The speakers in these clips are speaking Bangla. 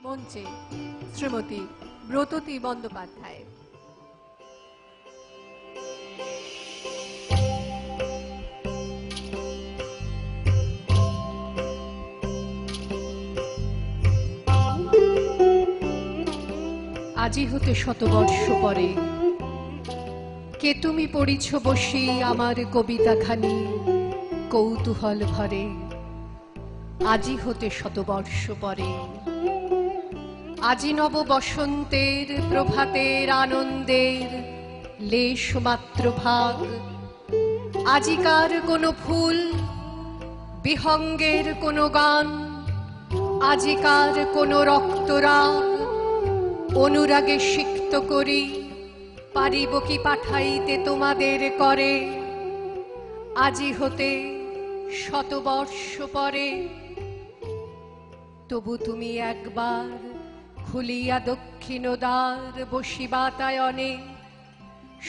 মঞ্চে শ্রীমতী ব্রততী বন্দ্যোপাধ্যায়। আজি হতে শতবর্ষ পরে কে তুমি পড়িছ বসি আমার কবিতাখানি কৌতূহল ভরে। আজি হতে শতবর্ষ পরে আজি নব বসন্তের প্রভাতের আনন্দের লেশ মাত্র ভাগ। আজিকার কোনো ফুল বিহঙ্গের কোনো গান, আজিকার কোনো রক্তরাগ অনুরাগে সিক্ত করি পারিব কি পাঠাইতে তোমাদের করে। আজি হতে শতবর্ষ পরে তবু তুমি একবার খুলিয়া দক্ষিণ দ্বার বসিবাতায়নে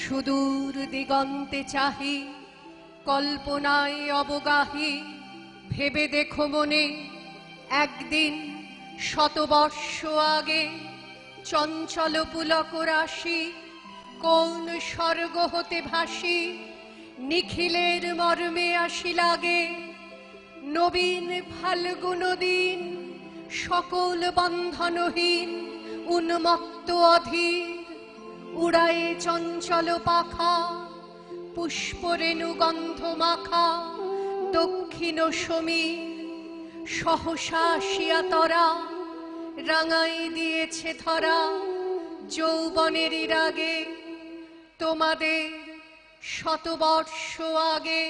সুদূর দিগন্তে চাহি কল্পনায় অবগাহী। ভেবে দেখো মনে একদিন শতবর্ষ আগে চঞ্চল পুলক রাশি কোন স্বর্গ হতে ভাসি নিখিলের মর্মে আসি লাগে। নবীন ফাল্গুন দিন সকল বন্ধনহীন উন্মত্ত অধীর উড়ায়ে চঞ্চল পাখা পুষ্পরেণু গন্ধ মাখা দক্ষিণ সমীর সহসা আসিয়া তরা রাঙাই দিয়েছে ধরা যৌবনের রাগে তোমাদের শতবর্ষ আগে।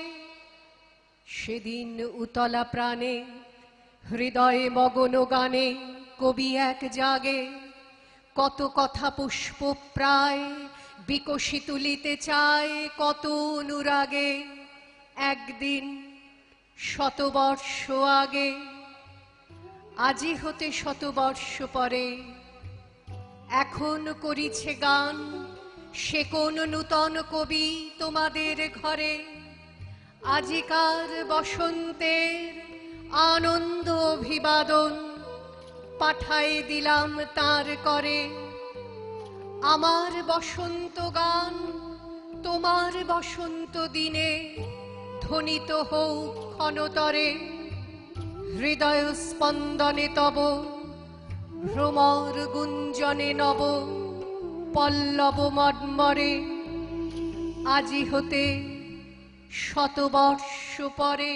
সেদিন উতলা প্রাণে হৃদয়ে মগন গানে কবি এক জাগে কত কথা পুষ্প প্রায় বিকশি তুলিতে চায় কত অনুরাগে। একদিন শতবর্ষ আগে আজি হতে শতবর্ষ পরে এখন করিছে গান সে কোন নূতন কবি তোমাদের ঘরে। আজিকার বসন্তের আনন্দ অভিবাদন পাঠাই দিলাম তার করে। আমার বসন্ত গান তোমার বসন্ত দিনে ধ্বনিত হোক ক্ষণতরে। হৃদয় স্পন্দনে তব ভ্রমর গুঞ্জনে নব পল্লব মর্মরে। আজি হতে শতবর্ষ পরে।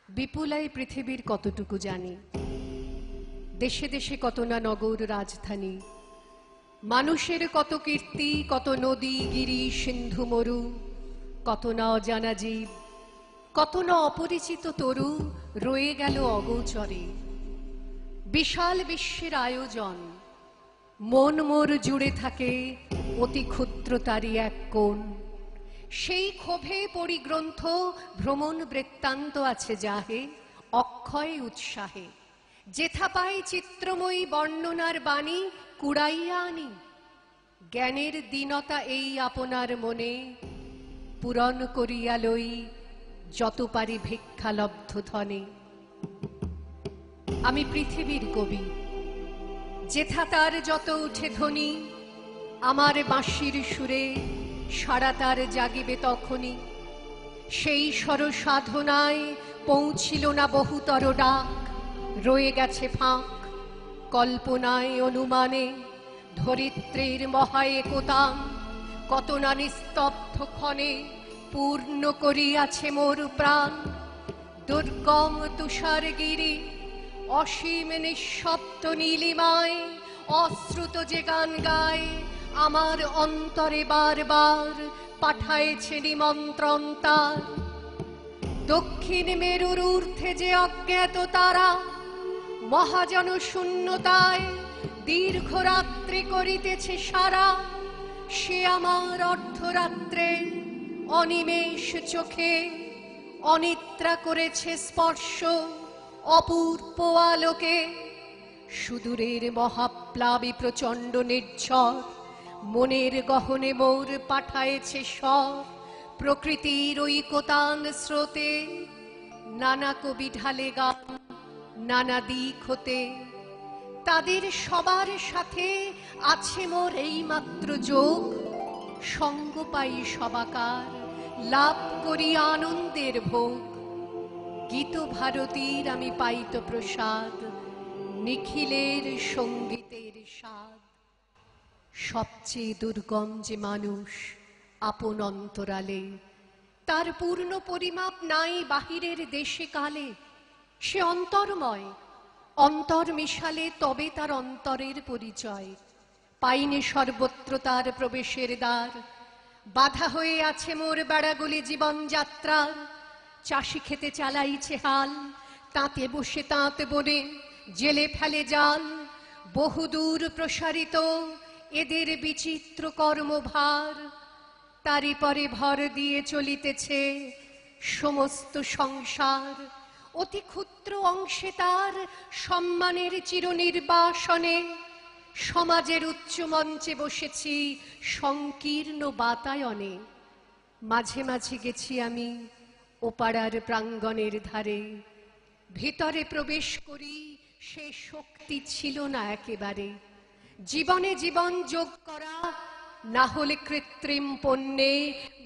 বিপুলাই পৃথিবীর কতটুকু জানি, দেশে দেশে কত না নগর রাজধানী, মানুষের কত কীর্তি কত নদী গিরি সিন্ধু মরু, কত না অজানা জীব কত না অপরিচিত তরু রয়ে গেল অগোচরে। বিশাল বিশ্বের আয়োজন মন মোর জুড়ে থাকে অতি ক্ষুদ্র তারই এক কোণ। সেই ক্ষোভে পরিগ্রন্থ ভ্রমণ বৃত্তান্ত আছে যাহে অক্ষয় উৎসাহে। যেথা পাই চিত্রময়ী বর্ণনার বাণী কুড়াইয়া আনি। জ্ঞানের দীনতা এই আপনার মনে পূরণ করিয়া লই যত পারি ভিক্ষালব্ধ ধনে। আমি পৃথিবীর কবি, যেথা তার যত উঠে ধ্বনি আমার বাঁশির সুরে সারা তার জাগিবে তখনই। সেই স্বর সাধনায় পৌঁছিল না বহুতর ডাক, রয়ে গেছে ফাঁক কল্পনায় অনুমানে। ধরিত্রীর মহা একতা কত না নিস্তব্ধ ক্ষণে পূর্ণ করিয়াছে মোর প্রাণ। দুর্গম তুষারগিরি অসীম নিঃশব্দ নীলিমায় অশ্রুত যে গান গায় আমার অন্তরে বারবার পাঠায়েছে নিমন্ত্রণ তার। দক্ষিণ মেরুর ঊর্ধ্বে যে অজ্ঞাত তারা মহাজন শূন্যতায় দীর্ঘ রাত্রি করিতেছে সারা। সে আমার অর্ধরাত্রে অনিমেষ চোখে অনিদ্রা করেছে স্পর্শ অপূর্ব আলোকে। সুদূরের মহাপ্লাবী প্রচণ্ড নির্ঝর মনের গহনে মোর পাঠায়েছে সব প্রকৃতির ঐকতান স্রোতে। নানা কবি ঢালে গান নানা দিক হতে, তাদের সবার সাথে আছে মোর এই মাত্র যোগ। সঙ্গ পাই সবাকার, লাভ করি আনন্দের ভোগ। গীত ভারতীর আমি পাইত প্রসাদ, নিখিলের সঙ্গীতের স্বাদ। সবচেয়ে দুর্গম যে মানুষ আপন অন্তরালে, তার পূর্ণ পরিমাপ নাই বাহিরের দেশে কালে। সে অন্তর্ময়, অন্তর মিশালে তবে তার অন্তরের পরিচয়। পাইনে সর্বত্র তার প্রবেশের দ্বার, বাধা হয়ে আছে মোর বেড়াগুলি জীবনযাত্রার। চাষি খেতে চালাইছে হাল, তাঁতে বসে তাঁত বনে জেলে ফেলে জাল। বহুদূর প্রসারিত এদের বিচিত্র কর্মভার, তারই পরে ভর দিয়ে চলিতেছে সমস্ত সংসার। অতি ক্ষুদ্র অংশে তার সম্মানের চিরনির্বাসনে, সমাজের উচ্চ মঞ্চে বসেছি সংকীর্ণ বাতায়নে। মাঝে মাঝে গেছি আমি ওপাড়ার প্রাঙ্গণের ধারে, ভিতরে প্রবেশ করি সে শক্তি ছিল না একেবারে। জীবনে জীবন যোগ করা, না হলে কৃত্রিম পণ্যে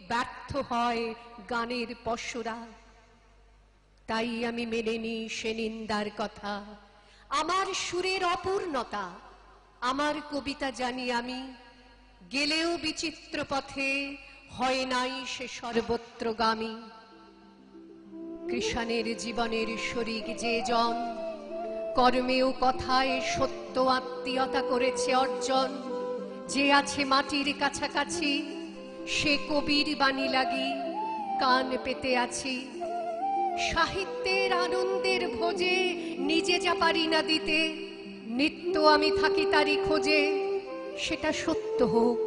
ব্যর্থ হয় গানের পসরা। তাই আমি মেনে নিই সে নিন্দার কথা, আমার সুরের অপূর্ণতা। আমার কবিতা জানি আমি, গেলেও বিচিত্র পথে হয় নাই সে সর্বত্রগামী। কৃষাণের জীবনের শরিক যে জন, কর্মে ও কথায় সত্য আত্মীয়তা করেছে অর্জন। যে আছে মাটির কাছাকাছি, সে কবির বাণী লাগি কান পেতে আছি। সাহিত্যের আনন্দের ভোজে নিজে যা পারি না দিতে, নিত্য আমি থাকি তারই খোঁজে। সেটা সত্য হোক,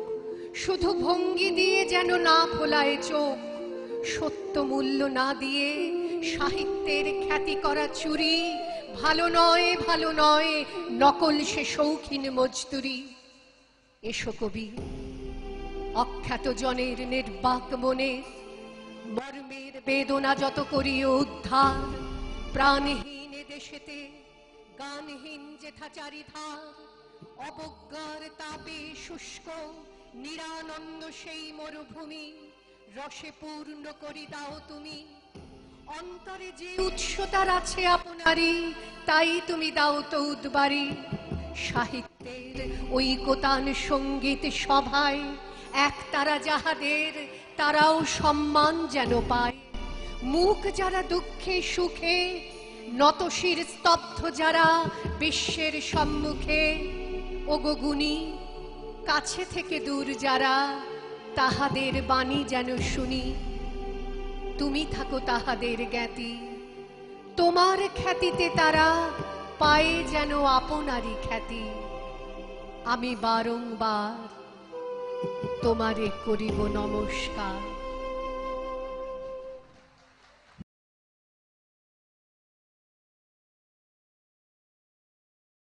শুধু ভঙ্গি দিয়ে যেন না ভোলায় চোখ। সত্য মূল্য না দিয়ে সাহিত্যের খ্যাতি করা চুরি, ভালো নয় ভালো নয়, নকল সে শৌখিন মজদুরি। এসো কবি, অখ্যাত জনের নির্বাক মনে মর্মের বেদনা যত করিও উদ্ধার। প্রাণহীন দেশেতে গানহীন যেথা চারিধার, অবজ্ঞার তাপে শুষ্ক নিরানন্দ সেই মরুভূমি। রসে পূর্ণ করি দাও তুমি, অন্তরে যে উৎসতার আছে আপনারই, তাই তুমি দাও তো উদ্বারি। সাহিত্যের ঐকতান সঙ্গীত সভায় এক তারা যাহাদের, তারাও সম্মান যেন পায়। মুখ যারা দুঃখে সুখে, নতশির স্তব্ধ যারা বিশ্বের সম্মুখে। ওগো গুণী, কাছে থেকে দূর যারা, তাহাদের বাণী যেন শুনি। তুমি থাকো তাহাদের জ্ঞাতি, তোমার খ্যাতিতে তারা পায়ে যেন আপনারই খ্যাতি। আমি বারংবার তোমারে করিব নমস্কার।